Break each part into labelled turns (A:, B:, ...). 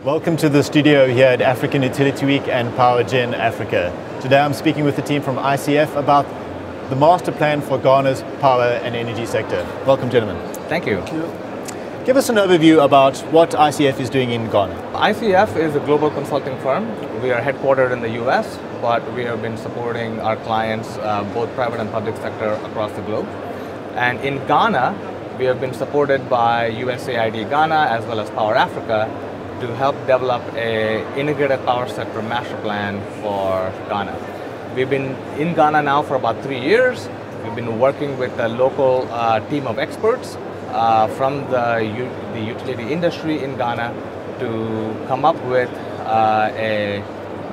A: Welcome to the studio here at African Utility Week and Power Gen Africa. Today I'm speaking with the team from ICF about the master plan for Ghana's power and energy sector. Welcome, gentlemen.
B: Thank you.
C: Thank you.
A: Give us an overview about what ICF is doing in Ghana.
B: ICF is a global consulting firm. We are headquartered in the US, but we have been supporting our clients, both private and public sector, across the globe. And in Ghana, we have been supported by USAID Ghana as well as Power Africa to help develop an integrated power sector master plan for Ghana. We've been in Ghana now for about 3 years. We've been working with a local team of experts from the utility industry in Ghana to come up with a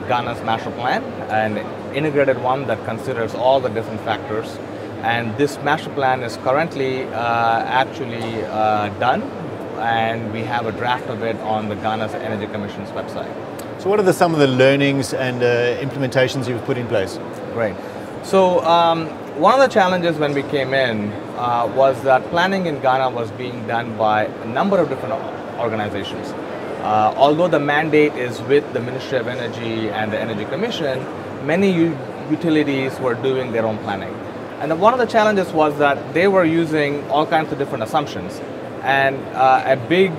B: Ghana's master plan, an integrated one that considers all the different factors. And this master plan is currently actually done, and we have a draft of it on the Ghana's Energy Commission's website.
A: So what are some of the learnings and implementations you've put in place?
B: Great. So one of the challenges when we came in was that planning in Ghana was being done by a number of different organizations. Although the mandate is with the Ministry of Energy and the Energy Commission, many utilities were doing their own planning. And one of the challenges was that they were using all kinds of different assumptions. And a big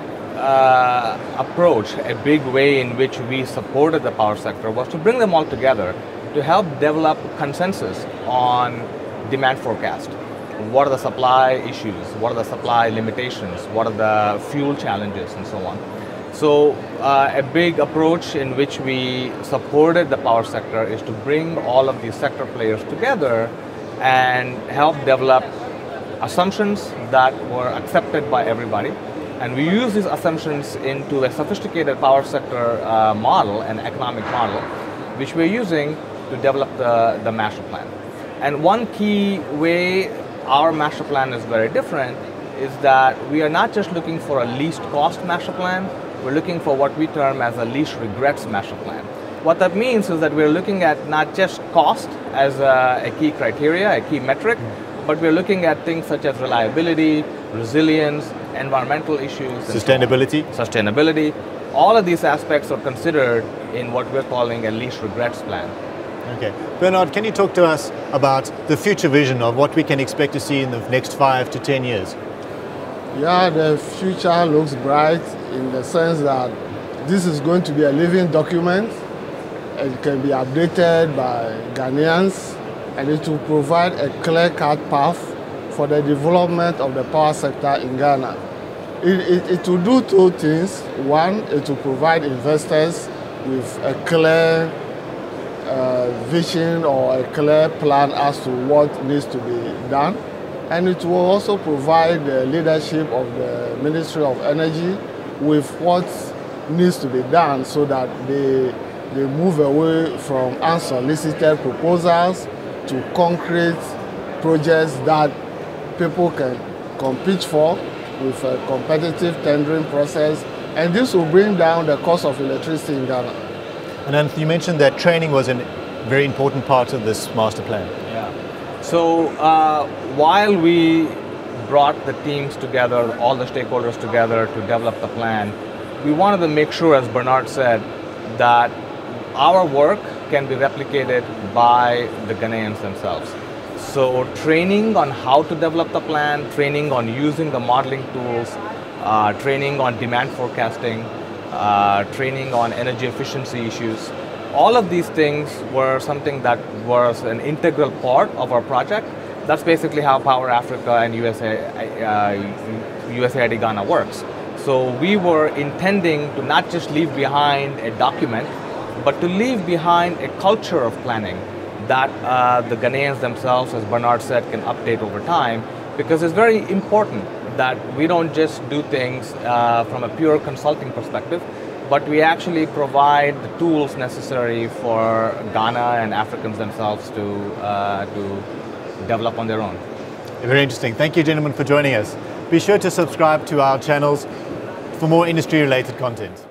B: approach, a big way in which we supported the power sector was to bring them all together to help develop consensus on demand forecast. What are the supply issues? What are the supply limitations? What are the fuel challenges and so on? So a big approach in which we supported the power sector is to bring all of these sector players together and help develop assumptions that were accepted by everybody. And we use these assumptions into a sophisticated power sector model, an economic model, which we're using to develop the master plan. And one key way our master plan is very different is that we are not just looking for a least cost master plan, we're looking for what we term as a least regrets master plan. What that means is that we're looking at not just cost as a key criteria, a key metric, but we're looking at things such as reliability, resilience, environmental issues, sustainability. All of these aspects are considered in what we're calling a least regrets plan.
A: Okay. Bernard, can you talk to us about the future vision of what we can expect to see in the next 5 to 10 years?
C: Yeah, the future looks bright in the sense that this is going to be a living document. It can be updated by Ghanaians, and it will provide a clear-cut path for the development of the power sector in Ghana. It will do two things. One, it will provide investors with a clear vision or a clear plan as to what needs to be done. And it will also provide the leadership of the Ministry of Energy with what needs to be done so that they move away from unsolicited proposals to concrete projects that people can compete for with a competitive tendering process, and this will bring down the cost of electricity in Ghana.
A: And you mentioned that training was a very important part of this master plan.
B: Yeah. So while we brought the teams together, all the stakeholders together to develop the plan, we wanted to make sure, as Bernard said, that our work can be replicated by the Ghanaians themselves. So training on how to develop the plan, training on using the modeling tools, training on demand forecasting, training on energy efficiency issues, all of these things were something that was an integral part of our project. That's basically how Power Africa and USAID Ghana works. So we were intending to not just leave behind a document, but to leave behind a culture of planning that the Ghanaians themselves, as Bernard said, can update over time, because it's very important that we don't just do things from a pure consulting perspective, but we actually provide the tools necessary for Ghana and Africans themselves to develop on their own.
A: Very interesting. Thank you, gentlemen, for joining us. Be sure to subscribe to our channels for more industry-related content.